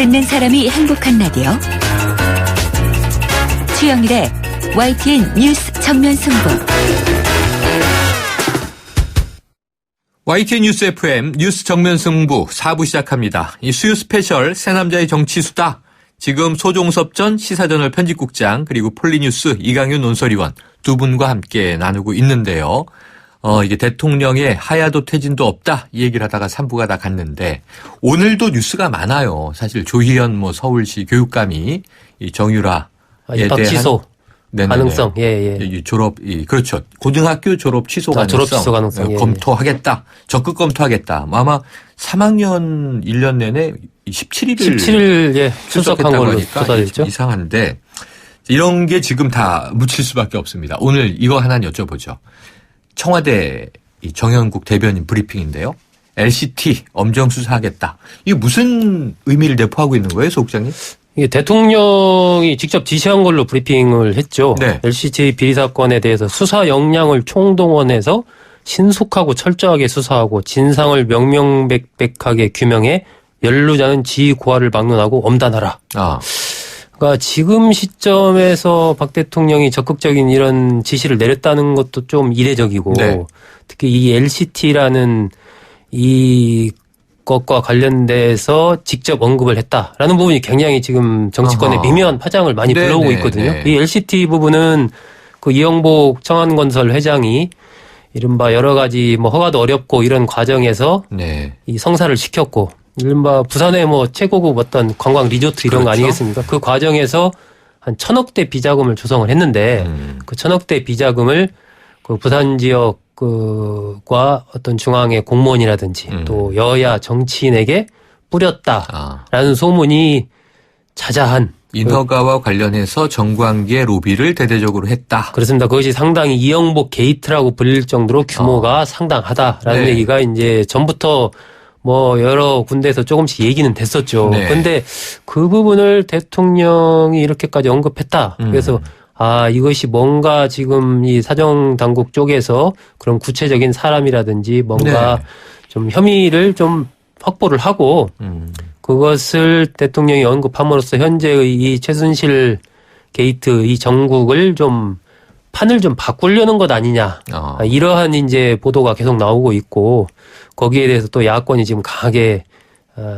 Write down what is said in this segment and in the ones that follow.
듣는 사람이 행복한 라디오 최영일의 YTN 뉴스 정면 승부. YTN 뉴스 FM 뉴스 정면 승부 4부 시작합니다. 이 수요 스페셜 새남자의 정치 수다. 지금 소종섭 전 시사저널 편집국장 그리고 폴리뉴스 이강윤 논설위원 두 분과 함께 나누고 있는데요. 이게 대통령의 하야도 퇴진도 없다 이 얘기를 하다가 3부가 다 갔는데 오늘도 뉴스가 많아요. 사실 조희연 서울시 교육감이 이 정유라에 입학 취소 가능성, 그렇죠. 고등학교 졸업 취소 가능성, 검토하겠다. 적극 검토하겠다. 아마 3학년 1년 내내 17일 출석한 걸로 조사됐죠. 이상한데 이런 게 지금 다 묻힐 수밖에 없습니다. 오늘 이거 하나 여쭤보죠. 청와대 정현국 대변인 브리핑인데요. LCT 엄정 수사하겠다. 이게 무슨 의미를 내포하고 있는 거예요, 소국장님? 이게 대통령이 직접 지시한 걸로 브리핑을 했죠. 네. LCT 비리 사건에 대해서 수사 역량을 총동원해서 신속하고 철저하게 수사하고 진상을 명명백백하게 규명해 연루자는 지위 고하를 막론하고 엄단하라. 그러니까 지금 시점에서 박 대통령이 적극적인 이런 지시를 내렸다는 것도 좀 이례적이고 네. 특히 이 LCT라는 이 것과 관련돼서 직접 언급을 했다라는 부분이 굉장히 지금 정치권에 미묘한 파장을 많이 불러오고 있거든요. 이 LCT 부분은 그 이영복 청안건설 회장이 이른바 여러 가지 허가도 어렵고 이런 과정에서 이 성사를 시켰고 이른바 부산의 최고급 어떤 관광 리조트 이런 거 아니겠습니까? 그 과정에서 한 1,000억대 비자금을 조성을 했는데 그 1,000억대 비자금을 그 부산 지역 과 어떤 중앙의 공무원이라든지 또 여야 정치인에게 뿌렸다라는 소문이 자자한 인허가와 관련해서 정관계 로비를 대대적으로 했다. 그렇습니다. 그것이 상당히 이영복 게이트라고 불릴 정도로 규모가 상당하다라는 얘기가 이제 전부터 여러 군데에서 조금씩 얘기는 됐었죠. 그런데 그 부분을 대통령이 이렇게까지 언급했다. 그래서 이것이 뭔가 지금 이 사정당국 쪽에서 그런 구체적인 사람이라든지 뭔가 좀 혐의를 좀 확보를 하고 그것을 대통령이 언급함으로써 현재의 이 최순실 게이트 이 정국을 좀 판을 좀 바꾸려는 것 아니냐. 이러한 이제 보도가 계속 나오고 있고 거기에 대해서 또 야권이 지금 강하게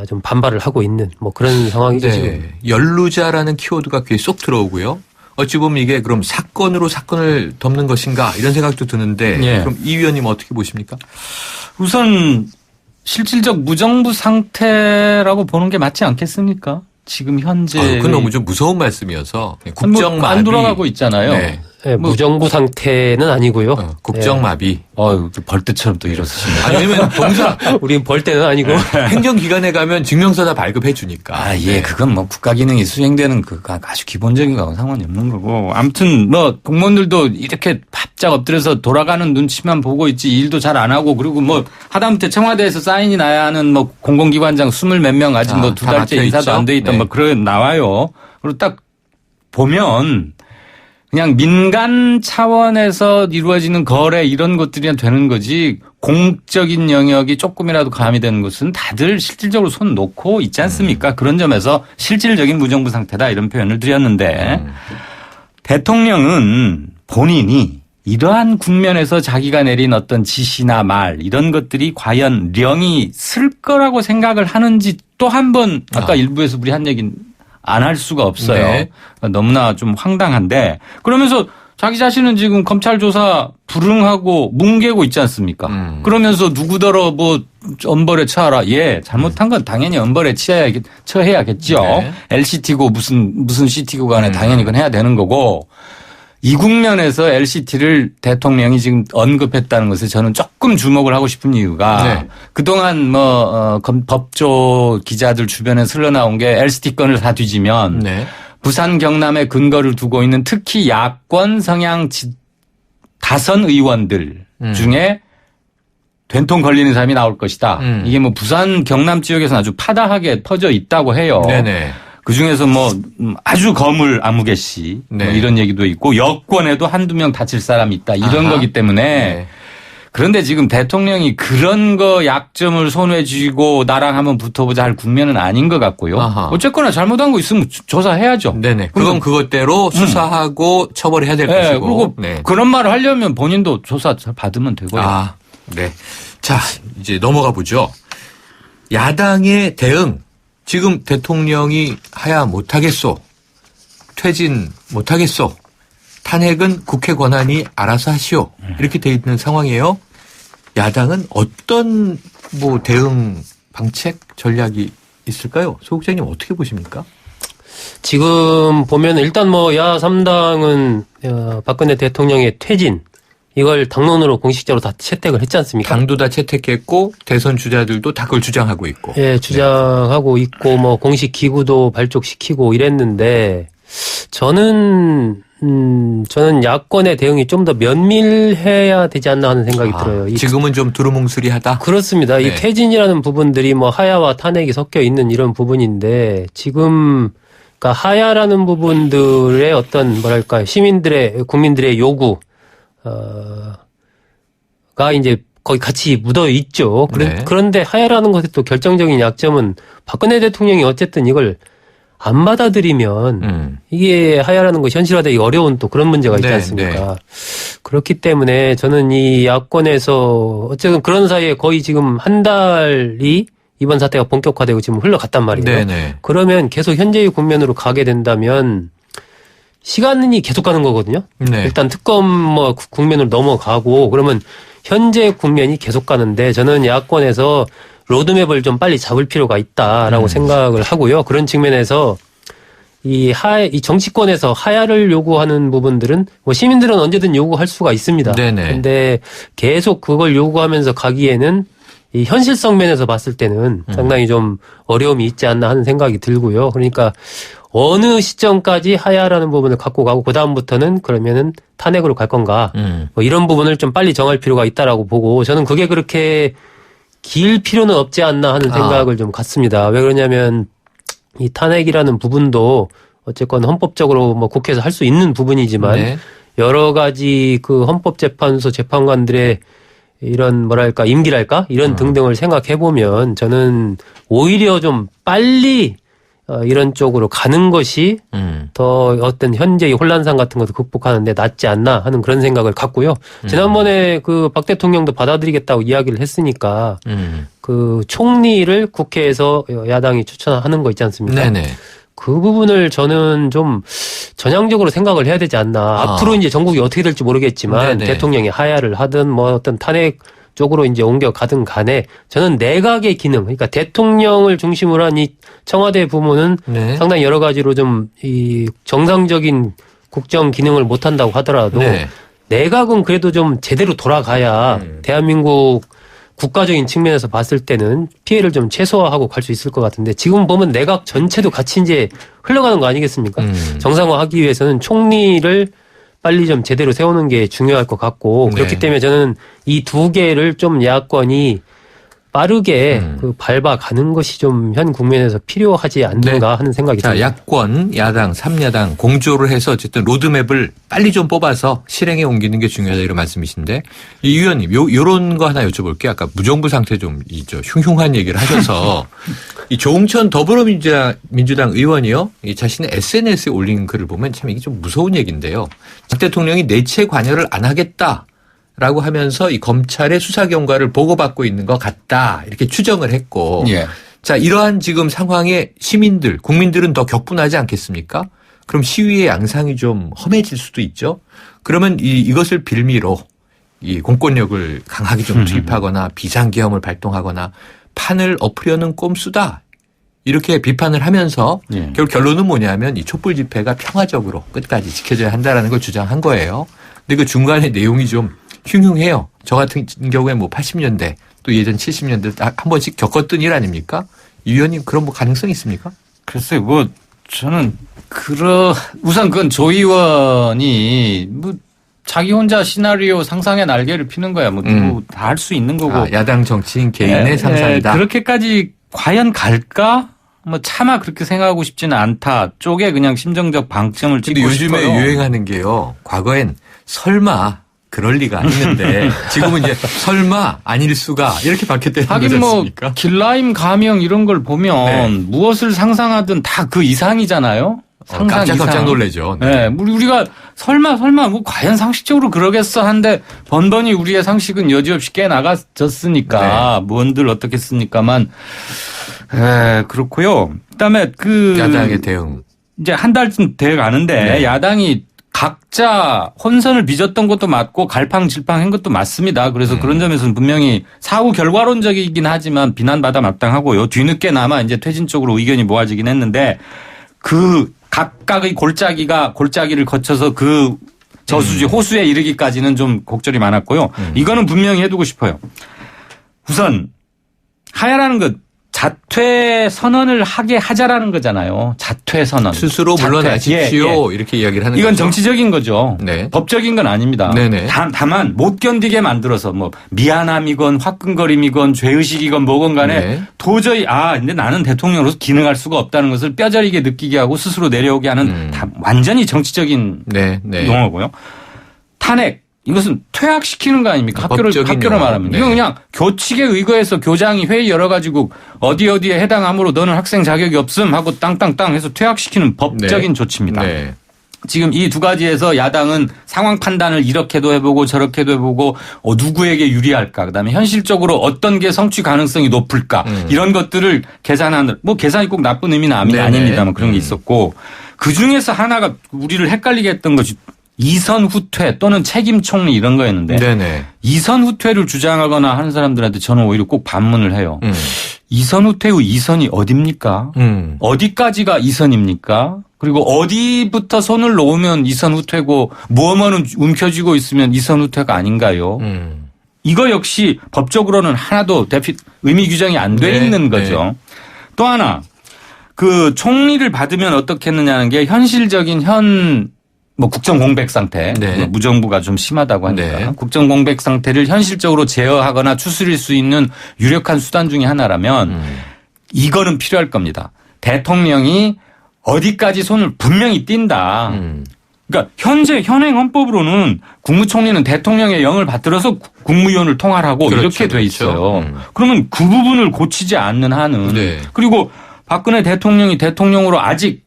좀 반발을 하고 있는 그런 상황이죠. 지금. 연루자라는 키워드가 귀에 쏙 들어오고요. 어찌 보면 이게 그럼 사건으로 사건을 덮는 것인가 이런 생각도 드는데 그럼 이 위원님 어떻게 보십니까? 우선 실질적 무정부 상태라고 보는 게 맞지 않겠습니까? 지금 현재. 그건 너무 좀 무서운 말씀이어서 국정마비. 안 돌아가고 있잖아요. 무정부 상태는 아니고요. 국정마비. 벌떼처럼 또 일어서시네요. 왜냐면 동사. 우린 벌떼는 아니고. 행정기관에 가면 증명서 다 발급해 주니까. 그건 국가 기능이 수행되는 아주 기본적인 거하고 상관이 없는 거고. 아무튼 공무원들도 이렇게 바짝 엎드려서 돌아가는 눈치만 보고 있지 일도 잘 안 하고 그리고 하다못해 청와대에서 사인이 나야 하는 공공기관장 20몇 명 아직 2달째 인사도 안 돼 있다 그런 나와요. 그리고 딱 보면 그냥 민간 차원에서 이루어지는 거래 이런 것들이 되는 거지 공적인 영역이 조금이라도 가미되는 것은 다들 실질적으로 손 놓고 있지 않습니까? 그런 점에서 실질적인 무정부 상태다 이런 표현을 드렸는데 대통령은 본인이 이러한 국면에서 자기가 내린 어떤 지시나 말 이런 것들이 과연 령이 쓸 거라고 생각을 하는지 또 한 번 아까 일부에서 우리 한 얘기는 안 할 수가 없어요. 너무나 좀 황당한데 그러면서 자기 자신은 지금 검찰 조사 불응하고 뭉개고 있지 않습니까? 그러면서 누구더러 엄벌에 처하라. 잘못한 건 당연히 엄벌에 처해야겠죠. LCT고 무슨 CT고 간에 당연히 그건 해야 되는 거고 이 국면에서 LCT를 대통령이 지금 언급했다는 것에 저는 조금 주목을 하고 싶은 이유가 그동안 법조 기자들 주변에 흘러나온 게 LCT 건을 다 뒤지면 부산 경남에 근거를 두고 있는 특히 야권 성향 다선 의원들 중에 된통 걸리는 사람이 나올 것이다. 이게 부산 경남 지역에서는 아주 파다하게 퍼져 있다고 해요. 그중에서 아주 거물 아무개 씨 이런 얘기도 있고 여권에도 한두 명 다칠 사람이 있다 이런 거기 때문에 그런데 지금 대통령이 그런 거 약점을 손에 쥐고 나랑 한번 붙어보자 할 국면은 아닌 것 같고요. 아하. 어쨌거나 잘못한 거 있으면 조사해야죠. 네네. 그건 그것대로 수사하고 처벌해야 될 네, 것이고. 그리고 네. 그런 말을 하려면 본인도 조사 받으면 되고요. 아, 네. 자, 이제 넘어가 보죠. 야당의 대응. 지금 대통령이 하야 못하겠소. 퇴진 못하겠소. 탄핵은 국회 권한이 알아서 하시오. 이렇게 돼 있는 상황이에요. 야당은 어떤 뭐 대응 방책 전략이 있을까요? 소국장님 어떻게 보십니까? 지금 보면 일단 뭐 야 3당은 박근혜 대통령의 퇴진 이걸 당론으로 공식적으로 다 채택을 했지 않습니까? 당도 다 채택했고 대선 주자들도 다 그걸 주장하고 있고. 예, 주장하고 있고 뭐 공식 기구도 발족시키고 이랬는데 저는 야권의 대응이 좀 더 면밀해야 되지 않나 하는 생각이 들어요. 지금은 좀 두루뭉술이하다. 그렇습니다. 네. 이 퇴진이라는 부분들이 뭐 하야와 탄핵이 섞여 있는 이런 부분인데 지금 그러니까 하야라는 부분들의 어떤 뭐랄까 국민들의 요구 가 이제 거기 같이 묻어 있죠. 네. 그런데 하야라는 것의 또 결정적인 약점은 박근혜 대통령이 어쨌든 이걸 안 받아들이면 이게 하야라는 것이 현실화되기 어려운 또 그런 문제가 있지 네, 않습니까? 그렇기 때문에 저는 이 야권에서 어쨌든 그런 사이에 거의 지금 한 달이 이번 사태가 본격화되고 지금 흘러갔단 말이에요. 네네. 그러면 계속 현재의 국면으로 가게 된다면 시간이 계속 가는 거거든요. 네. 일단 특검 뭐 국면으로 넘어가고 그러면 현재 국면이 계속 가는데 저는 야권에서 로드맵을 좀 빨리 잡을 필요가 있다라고 생각을 하고요. 그런 측면에서 이 정치권에서 하야를 요구하는 부분들은 뭐 시민들은 언제든 요구할 수가 있습니다. 네네. 근데 계속 그걸 요구하면서 가기에는 이 현실성 면에서 봤을 때는 상당히 좀 어려움이 있지 않나 하는 생각이 들고요. 그러니까 어느 시점까지 하야라는 부분을 갖고 가고 그다음부터는 그러면은 탄핵으로 갈 건가 뭐 이런 부분을 좀 빨리 정할 필요가 있다라고 보고 저는 그게 그렇게 길 필요는 없지 않나 하는 생각을 좀 갖습니다. 왜 그러냐면 이 탄핵이라는 부분도 어쨌건 헌법적으로 뭐 국회에서 할 수 있는 부분이지만 네. 여러 가지 그 헌법재판소 재판관들의 이런 뭐랄까 임기랄까 이런 등등을 생각해 보면 저는 오히려 좀 빨리 이런 쪽으로 가는 것이 더 어떤 현재의 혼란상 같은 것도 극복하는데 낫지 않나 하는 그런 생각을 갖고요. 지난번에 그 박 대통령도 받아들이겠다고 이야기를 했으니까 그 총리를 국회에서 야당이 추천하는 거 있지 않습니까? 네네. 그 부분을 저는 좀 전향적으로 생각을 해야 되지 않나. 앞으로 이제 전국이 어떻게 될지 모르겠지만 네네. 대통령이 하야를 하든 뭐 어떤 탄핵 쪽으로 이제 옮겨가든 간에 저는 내각의 기능, 그러니까 대통령을 중심으로 한 이 청와대 부문은 네. 상당히 여러 가지로 좀 이 정상적인 국정 기능을 못한다고 하더라도 네. 내각은 그래도 좀 제대로 돌아가야 대한민국 국가적인 측면에서 봤을 때는 피해를 좀 최소화하고 갈 수 있을 것 같은데 지금 보면 내각 전체도 같이 이제 흘러가는 거 아니겠습니까? 정상화하기 위해서는 총리를 빨리 좀 제대로 세우는 게 중요할 것 같고 그렇기 네. 때문에 저는 이 두 개를 좀 야권이 빠르게 그 밟아가는 것이 좀 현 국면에서 필요하지 않는가 하는 생각이 자, 듭니다. 야권, 야당, 3야당 공조를 해서 어쨌든 로드맵을 빨리 좀 뽑아서 실행에 옮기는 게 중요하다 이런 말씀이신데 이 의원님 요런 거 하나 여쭤볼게요. 아까 무정부 상태 좀 흉흉한 얘기를 하셔서 이 조홍천 더불어민주당 의원이요. 이 자신의 SNS에 올린 글을 보면 참 이게 좀 무서운 얘기인데요. 박 대통령이 내체 관여를 안 하겠다. 라고 하면서 이 검찰의 수사 경과를 보고받고 있는 것 같다. 이렇게 추정을 했고. 예. 자, 이러한 지금 상황에 시민들, 국민들은 더 격분하지 않겠습니까? 그럼 시위의 양상이 좀 험해질 수도 있죠. 그러면 이것을 빌미로 이 공권력을 강하게 좀 투입하거나 비상계엄을 발동하거나 판을 엎으려는 꼼수다. 이렇게 비판을 하면서 예. 결국 결론은 뭐냐면 이 촛불 집회가 평화적으로 끝까지 지켜져야 한다라는 걸 주장한 거예요. 근데 그 중간에 내용이 좀 흉흉해요. 저 같은 경우에 뭐 80년대 또 예전 70년대 한 번씩 겪었던 일 아닙니까? 이 의원님 그런 뭐 가능성이 있습니까? 글쎄요, 뭐 저는 우선 그건 조 의원이 뭐 자기 혼자 시나리오 상상의 날개를 피는 거야. 뭐 누구 다 할 수 있는 거고. 야당 정치인 개인의 상상이다. 그렇게까지 과연 갈까? 뭐 차마 그렇게 생각하고 싶지는 않다. 쪽에 그냥 심정적 방점을 근데 찍고 요즘에 싶어요. 유행하는 게요. 과거엔 설마 그럴 리가 아니는데 지금은 이제 설마 아닐 수가 이렇게 밝혔다는 거지 하긴 뭐 않습니까? 길라임 가명 이런 걸 보면 네. 무엇을 상상하든 다 그 이상이잖아요. 상상 깜짝 이상. 놀라죠. 네. 우리가 설마 뭐 과연 상식적으로 그러겠어 한데 번번이 우리의 상식은 여지없이 깨나가졌으니까 뭔들 어떻겠습니까만 그렇고요. 그다음에 야당의 대응. 이제 한 달쯤 돼 가는데 네. 야당이 각자 혼선을 빚었던 것도 맞고 갈팡질팡한 것도 맞습니다. 그래서 그런 점에서는 분명히 사후 결과론적이긴 하지만 비난받아 마땅하고요. 뒤늦게나마 이제 퇴진 쪽으로 의견이 모아지긴 했는데 그 각각의 골짜기를 거쳐서 그 저수지 호수에 이르기까지는 좀 곡절이 많았고요. 이거는 분명히 해두고 싶어요. 우선 하야라는 것 자퇴 선언을 하게 하자라는 거잖아요. 자퇴 선언. 스스로 물러나십시오. 이렇게 이야기를 하는 이건 거죠. 정치적인 거죠. 네. 법적인 건 아닙니다. 네네. 다만 못 견디게 만들어서 뭐 미안함이건 화끈거림이건 죄의식이건 뭐건 간에 네. 도저히 근데 나는 대통령으로서 기능할 수가 없다는 것을 뼈저리게 느끼게 하고 스스로 내려오게 하는 다 완전히 정치적인 네. 용어고요. 탄핵. 이것은 퇴학시키는 거 아닙니까? 학교를 말하면. 네. 이건 그냥 교칙에 의거해서 교장이 회의 열어가지고 어디에 해당하므로 너는 학생 자격이 없음 하고 땅땅땅 해서 퇴학시키는 법적인 조치입니다. 네. 지금 이 두 가지에서 야당은 상황 판단을 이렇게도 해보고 저렇게도 해보고 누구에게 유리할까 그다음에 현실적으로 어떤 게 성취 가능성이 높을까 이런 것들을 계산하는 뭐 계산이 꼭 나쁜 의미는 아닙니다만 그런 게 있었고 그중에서 하나가 우리를 헷갈리게 했던 것이 이선 후퇴 또는 책임 총리 이런 거였는데 네네. 이선 후퇴를 주장하거나 하는 사람들한테 저는 오히려 꼭 반문을 해요. 이선 후퇴의 이선이 어딥니까? 어디까지가 이선입니까? 그리고 어디부터 손을 놓으면 이선 후퇴고 뭐뭐는 움켜쥐고 있으면 이선 후퇴가 아닌가요? 이거 역시 법적으로는 하나도 의미 규정이 안 돼 있는 거죠. 또 하나 그 총리를 받으면 어떻게 했느냐는 게 현실적인 국정 공백 상태, 네. 무정부가 좀 심하다고 하니까 네. 국정 공백 상태를 현실적으로 제어하거나 추스릴 수 있는 유력한 수단 중에 하나라면 이거는 필요할 겁니다. 대통령이 어디까지 손을 분명히 띈다. 그러니까 현행 헌법으로는 국무총리는 대통령의 영을 받들어서 국무위원을 통할하고 이렇게 돼 있어요. 그러면 그 부분을 고치지 않는 한은 그리고 박근혜 대통령이 대통령으로 아직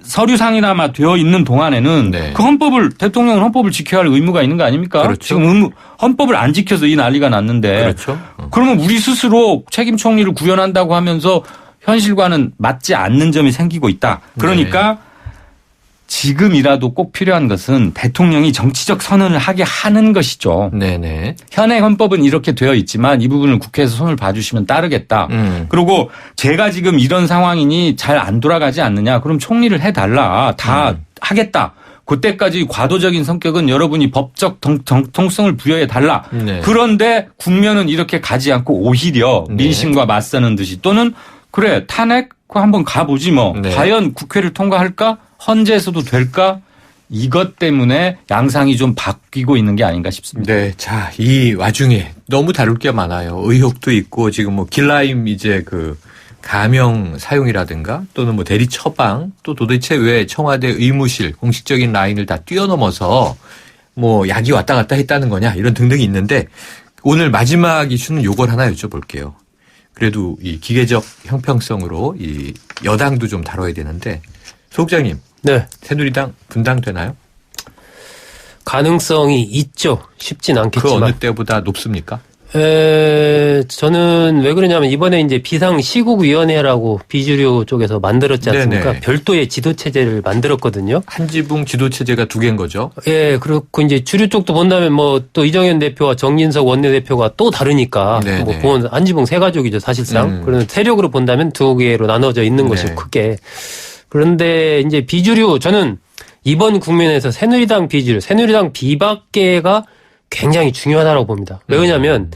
서류상이나마 되어 있는 동안에는 그 대통령은 헌법을 지켜야 할 의무가 있는 거 아닙니까? 그렇죠. 지금 헌법을 안 지켜서 이 난리가 났는데. 그렇죠. 그러면 우리 스스로 책임 총리를 구현한다고 하면서 현실과는 맞지 않는 점이 생기고 있다. 그러니까 지금이라도 꼭 필요한 것은 대통령이 정치적 선언을 하게 하는 것이죠. 네네. 현행 헌법은 이렇게 되어 있지만 이 부분을 국회에서 손을 봐주시면 따르겠다. 그리고 제가 지금 이런 상황이니 잘 안 돌아가지 않느냐. 그럼 총리를 해달라. 다 하겠다. 그때까지 과도적인 성격은 여러분이 법적 정통성을 부여해 달라. 그런데 국면은 이렇게 가지 않고 오히려 민심과 맞서는 듯이 또는 그래 탄핵 한번 가보지 뭐. 과연 국회를 통과할까? 헌재에서도 될까? 이것 때문에 양상이 좀 바뀌고 있는 게 아닌가 싶습니다. 네. 자, 이 와중에 너무 다룰 게 많아요. 의혹도 있고 지금 뭐 길라임 이제 그 가명 사용이라든가 또는 뭐 대리 처방 또 도대체 왜 청와대 의무실 공식적인 라인을 다 뛰어넘어서 뭐 약이 왔다 갔다 했다는 거냐 이런 등등이 있는데 오늘 마지막 이슈는 요걸 하나 여쭤볼게요. 그래도 이 기계적 형평성으로 이 여당도 좀 다뤄야 되는데 소국장님. 네. 새누리당 분당되나요? 가능성이 있죠. 쉽진 않겠지만. 그 어느 때보다 높습니까? 저는 왜 그러냐면 이번에 이제 비상시국위원회라고 비주류 쪽에서 만들었지 않습니까? 네네. 별도의 지도체제를 만들었거든요. 한지붕 지도체제가 두 개인 거죠? 예, 그렇고 이제 주류 쪽도 본다면 뭐 또 이정현 대표와 정진석 원내대표가 또 다르니까 네네. 뭐 보면 한지붕 세 가족이죠, 사실상. 그런 세력으로 본다면 두 개로 나눠져 있는 것이 크게. 그런데 이제 비주류 저는 이번 국면에서 새누리당 비주류, 새누리당 비박계가 굉장히 중요하다고 봅니다. 왜냐하면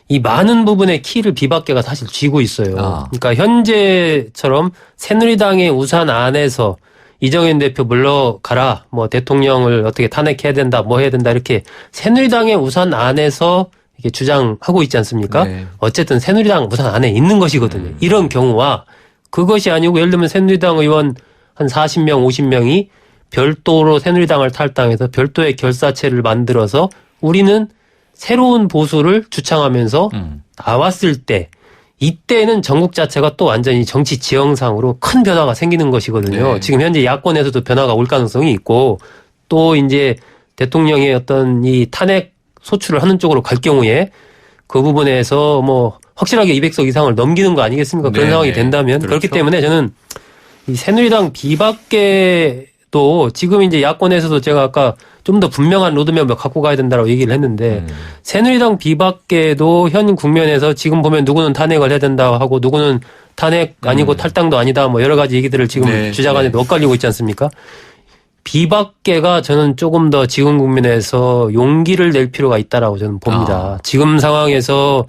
이 많은 부분의 키를 비박계가 사실 쥐고 있어요. 그러니까 현재처럼 새누리당의 우산 안에서 이정현 대표 물러가라, 뭐 대통령을 어떻게 탄핵해야 된다, 뭐 해야 된다 이렇게 새누리당의 우산 안에서 이렇게 주장하고 있지 않습니까? 어쨌든 새누리당 우산 안에 있는 것이거든요. 이런 경우와 그것이 아니고 예를 들면 새누리당 의원 한 40명, 50명이 별도로 새누리당을 탈당해서 별도의 결사체를 만들어서 우리는 새로운 보수를 주창하면서 나왔을 때 이때는 전국 자체가 또 완전히 정치 지형상으로 큰 변화가 생기는 것이거든요. 네. 지금 현재 야권에서도 변화가 올 가능성이 있고 또 이제 대통령의 어떤 이 탄핵 소추를 하는 쪽으로 갈 경우에 그 부분에서 뭐 확실하게 200석 이상을 넘기는 거 아니겠습니까? 그런 네, 상황이 네. 된다면. 그렇죠. 그렇기 때문에 저는 이 새누리당 비박계도 지금 이제 야권에서도 제가 아까 좀 더 분명한 로드맵을 갖고 가야 된다고 얘기를 했는데 새누리당 비박계도 현 국면에서 지금 보면 누구는 탄핵을 해야 된다 하고 누구는 탄핵 아니고 탈당도 아니다 뭐 여러 가지 얘기들을 지금 네, 주자간에 엇갈리고 있지 않습니까? 비박계가 저는 조금 더 지금 국면에서 용기를 낼 필요가 있다라고 저는 봅니다. 지금 상황에서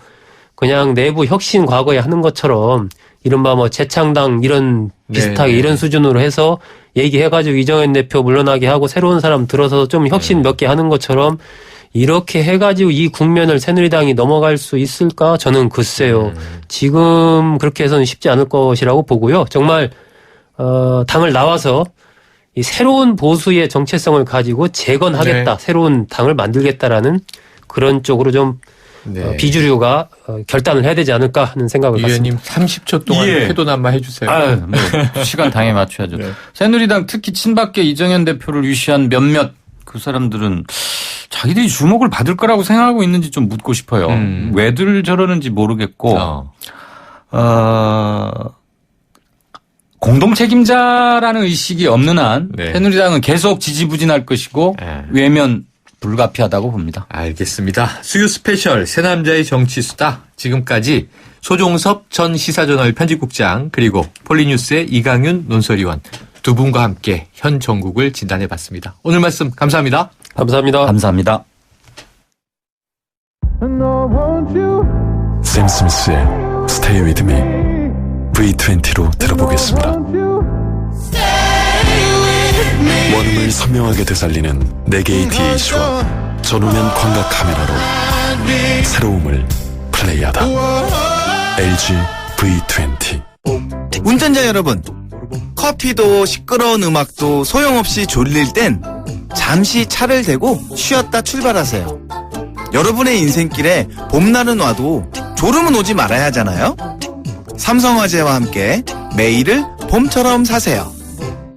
그냥 내부 혁신 과거에 하는 것처럼 이른바 뭐 재창당 이런 비슷하게 네. 이런 수준으로 해서 얘기해가지고 이정현 대표 물러나게 하고 새로운 사람 들어서 좀 혁신 몇 개 하는 것처럼 이렇게 해가지고 이 국면을 새누리당이 넘어갈 수 있을까? 저는 글쎄요. 지금 그렇게 해서는 쉽지 않을 것이라고 보고요. 정말 당을 나와서 이 새로운 보수의 정체성을 가지고 재건하겠다. 네. 새로운 당을 만들겠다라는 그런 쪽으로 좀 네. 비주류가 결단을 해야 되지 않을까 하는 생각을 이 갖습니다. 의원님 30초 동안 예. 회도남마 해주세요. 뭐 시간 당에 맞춰야죠. 네. 새누리당 특히 친박계 이정현 대표를 위시한 몇몇 그 사람들은 자기들이 주목을 받을 거라고 생각하고 있는지 좀 묻고 싶어요. 왜들 저러는지 모르겠고 공동 책임자라는 의식이 없는 한 네. 새누리당은 계속 지지부진할 것이고 네. 외면 불가피하다고 봅니다. 알겠습니다. 수요 스페셜 새남자의 정치수다. 지금까지 소종섭 전 시사저널 편집국장 그리고 폴리뉴스의 이강윤 논설위원 두 분과 함께 현 정국을 진단해봤습니다. 오늘 말씀 감사합니다. 감사합니다. 감사합니다. 샘 스미스의 Stay With Me V20로 들어보겠습니다. 원음을 선명하게 되살리는 4개의 DH와 전후면 광각 카메라로 새로움을 플레이하다. LG V20. 운전자 여러분, 커피도 시끄러운 음악도 소용없이 졸릴 땐 잠시 차를 대고 쉬었다 출발하세요. 여러분의 인생길에 봄날은 와도 졸음은 오지 말아야 하잖아요. 삼성화재와 함께 매일을 봄처럼 사세요.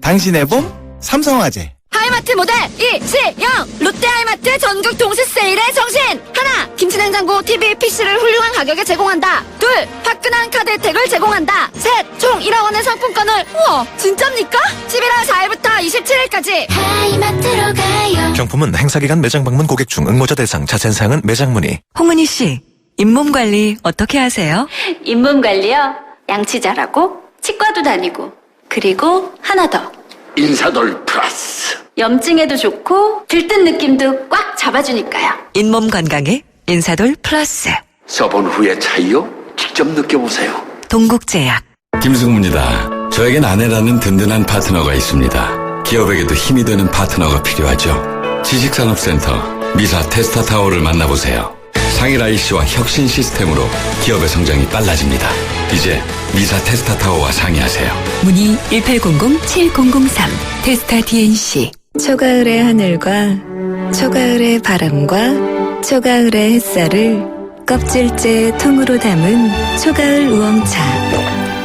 당신의 봄 삼성화재. 하이마트 모델 이시영 롯데하이마트 전국 동시 세일의 정신. 하나, 김치냉장고, TV, PC를 훌륭한 가격에 제공한다. 둘, 화끈한 카드 혜택을 제공한다. 셋, 총 1억 원의 상품권을. 우와, 진짜입니까? 11월 4일부터 27일까지 하이마트로 가요. 경품은 행사기간 매장 방문 고객 중 응모자 대상, 자세한 사항은 매장 문의. 홍은희 씨, 잇몸 관리 어떻게 하세요? 잇몸 관리요? 양치 잘하고 치과도 다니고 그리고 하나 더 인사돌 플러스. 염증에도 좋고 들뜬 느낌도 꽉 잡아주니까요. 잇몸 건강에 인사돌 플러스. 써본 후의 차이요? 직접 느껴보세요. 동국제약. 김승무입니다. 저에겐 아내라는 든든한 파트너가 있습니다. 기업에게도 힘이 되는 파트너가 필요하죠. 지식산업센터 미사 테스타타워를 만나보세요. 상일 IC와 혁신 시스템으로 기업의 성장이 빨라집니다. 이제 미사 테스타타워와 상의하세요. 문의 1800-7003 테스타 DNC. 초가을의 하늘과 초가을의 바람과 초가을의 햇살을 껍질째 통으로 담은 초가을 우엉차.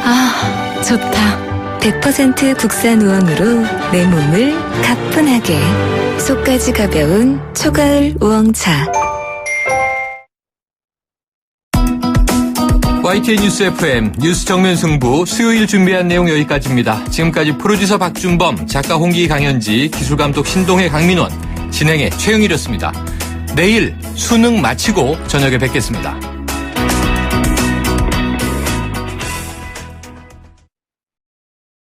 아, 좋다. 100% 국산 우엉으로 내 몸을 가뿐하게. 속까지 가벼운 초가을 우엉차. YTN 뉴스 FM 뉴스 정면 승부 수요일 준비한 내용 여기까지입니다. 지금까지 프로듀서 박준범, 작가 홍기 강현지, 기술감독 신동해 강민원, 진행의 최영일이었습니다. 내일 수능 마치고 저녁에 뵙겠습니다.